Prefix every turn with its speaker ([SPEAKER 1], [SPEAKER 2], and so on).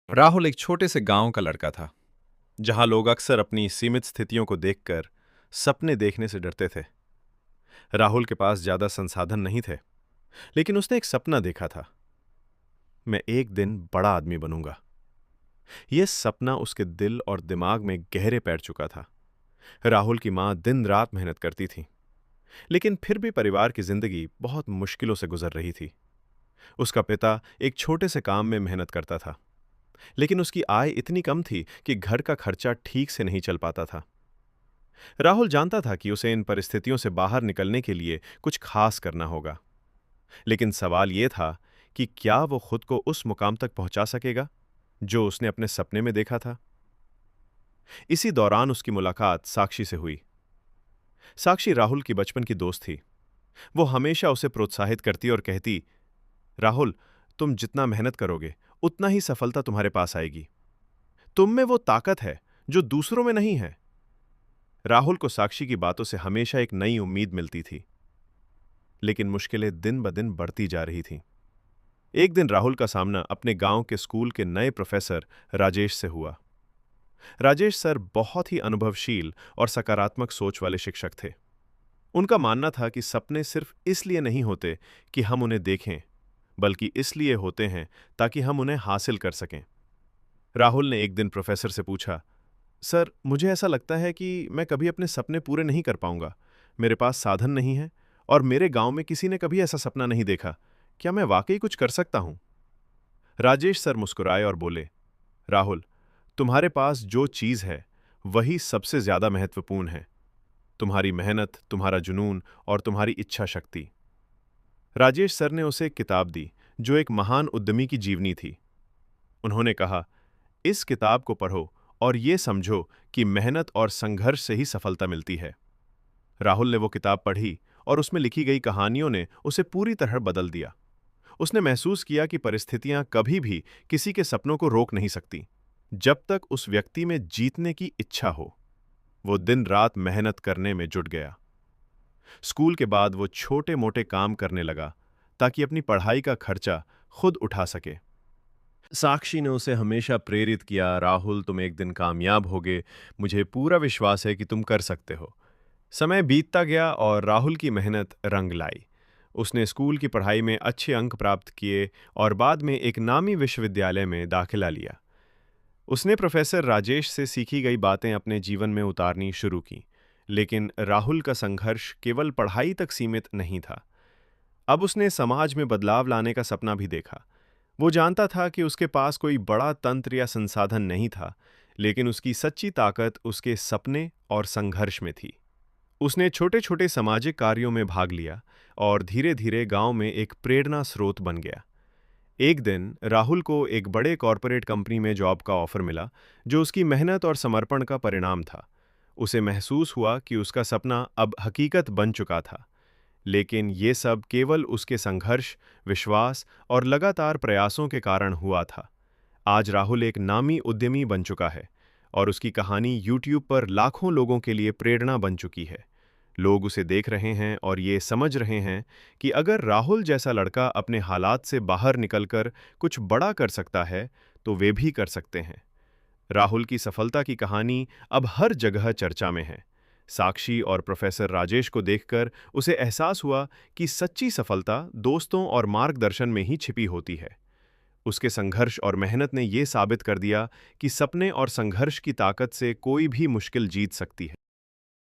[SPEAKER 1] राहुल एक छोटे से गांव का लड़का था, जहां लोग अक्सर अपनी सीमित स्थितियों को देखकर सपने देखने से डरते थे। राहुल के पास ज्यादा संसाधन नहीं थे, लेकिन उसने एक सपना देखा था। मैं एक दिन बड़ा आदमी बनूंगा। यह सपना उसके दिल और दिमाग में गहरे पैर चुका था। राहुल की मां दिन रात मेहनत करती थी, लेकिन फिर भी परिवार की जिंदगी बहुत मुश्किलों से गुजर रही थी। उसका पिता एक छोटे से काम में मेहनत करता था, लेकिन उसकी आय इतनी कम थी कि घर का खर्चा ठीक से नहीं चल पाता था। राहुल जानता था कि उसे इन परिस्थितियों से बाहर निकलने के लिए कुछ खास करना होगा, लेकिन सवाल यह था कि क्या वो खुद को उस मुकाम तक पहुंचा सकेगा जो उसने अपने सपने में देखा था। इसी दौरान उसकी मुलाकात साक्षी से हुई। साक्षी राहुल की बचपन की दोस्त थी। वो हमेशा उसे प्रोत्साहित करती और कहती, राहुल, तुम जितना मेहनत करोगे उतना ही सफलता तुम्हारे पास आएगी। तुम में वो ताकत है जो दूसरों में नहीं है। राहुल को साक्षी की बातों से हमेशा एक नई उम्मीद मिलती थी, लेकिन मुश्किलें दिन ब दिन बढ़ती जा रही थीं। एक दिन राहुल का सामना अपने गांव के स्कूल के नए प्रोफेसर राजेश से हुआ। राजेश सर बहुत ही अनुभवशील और सकारात्मक सोच वाले शिक्षक थे। उनका मानना था कि सपने सिर्फ इसलिए नहीं होते कि हम उन्हें देखें, बल्कि इसलिए होते हैं ताकि हम उन्हें हासिल कर सकें। राहुल ने एक दिन प्रोफेसर से पूछा, सर, मुझे ऐसा लगता है कि मैं कभी अपने सपने पूरे नहीं कर पाऊंगा। मेरे पास साधन नहीं है और मेरे गांव में किसी ने कभी ऐसा सपना नहीं देखा। क्या मैं वाकई कुछ कर सकता हूं? राजेश सर मुस्कुराए और बोले, राहुल, तुम्हारे पास जो चीज है वही सबसे ज्यादा महत्वपूर्ण है। तुम्हारी मेहनत, तुम्हारा जुनून और तुम्हारी इच्छा शक्ति। राजेश सर ने उसे एक किताब दी जो एक महान उद्यमी की जीवनी थी। उन्होंने कहा, इस किताब को पढ़ो और ये समझो कि मेहनत और संघर्ष से ही सफलता मिलती है। राहुल ने वो किताब पढ़ी और उसमें लिखी गई कहानियों ने उसे पूरी तरह बदल दिया। उसने महसूस किया कि परिस्थितियां कभी भी किसी के सपनों को रोक नहीं सकती, जब तक उस व्यक्ति में जीतने की इच्छा हो। वो दिन रात मेहनत करने में जुट गया। स्कूल के बाद वो छोटे मोटे काम करने लगा ताकि अपनी पढ़ाई का खर्चा खुद उठा सके। साक्षी ने उसे हमेशा प्रेरित किया, राहुल, तुम एक दिन कामयाब होगे। मुझे पूरा विश्वास है कि तुम कर सकते हो। समय बीतता गया और राहुल की मेहनत रंग लाई। उसने स्कूल की पढ़ाई में अच्छे अंक प्राप्त किए और बाद में एक नामी विश्वविद्यालय में दाखिला लिया। उसने प्रोफेसर राजेश से सीखी गई बातें अपने जीवन में उतारनी शुरू की, लेकिन राहुल का संघर्ष केवल पढ़ाई तक सीमित नहीं था। अब उसने समाज में बदलाव लाने का सपना भी देखा। वो जानता था कि उसके पास कोई बड़ा तंत्र या संसाधन नहीं था, लेकिन उसकी सच्ची ताकत उसके सपने और संघर्ष में थी। उसने छोटे छोटे सामाजिक कार्यों में भाग लिया और धीरे धीरे गांव में एक प्रेरणा स्रोत बन गया। एक दिन राहुल को एक बड़े कॉरपोरेट कंपनी में जॉब का ऑफर मिला, जो उसकी मेहनत और समर्पण का परिणाम था। उसे महसूस हुआ कि उसका सपना अब हकीकत बन चुका था, लेकिन ये सब केवल उसके संघर्ष, विश्वास और लगातार प्रयासों के कारण हुआ था। आज राहुल एक नामी उद्यमी बन चुका है और उसकी कहानी यूट्यूब पर लाखों लोगों के लिए प्रेरणा बन चुकी है। लोग उसे देख रहे हैं और ये समझ रहे हैं कि अगर राहुल जैसा लड़का अपने हालात से बाहर निकलकर कुछ बड़ा कर सकता है, तो वे भी कर सकते हैं। राहुल की सफलता की कहानी अब हर जगह चर्चा में है। साक्षी और प्रोफेसर राजेश को देखकर उसे एहसास हुआ कि सच्ची सफलता दोस्तों और मार्गदर्शन में ही छिपी होती है। उसके संघर्ष और मेहनत ने यह साबित कर दिया कि सपने और संघर्ष की ताकत से कोई भी मुश्किल जीत सकती है।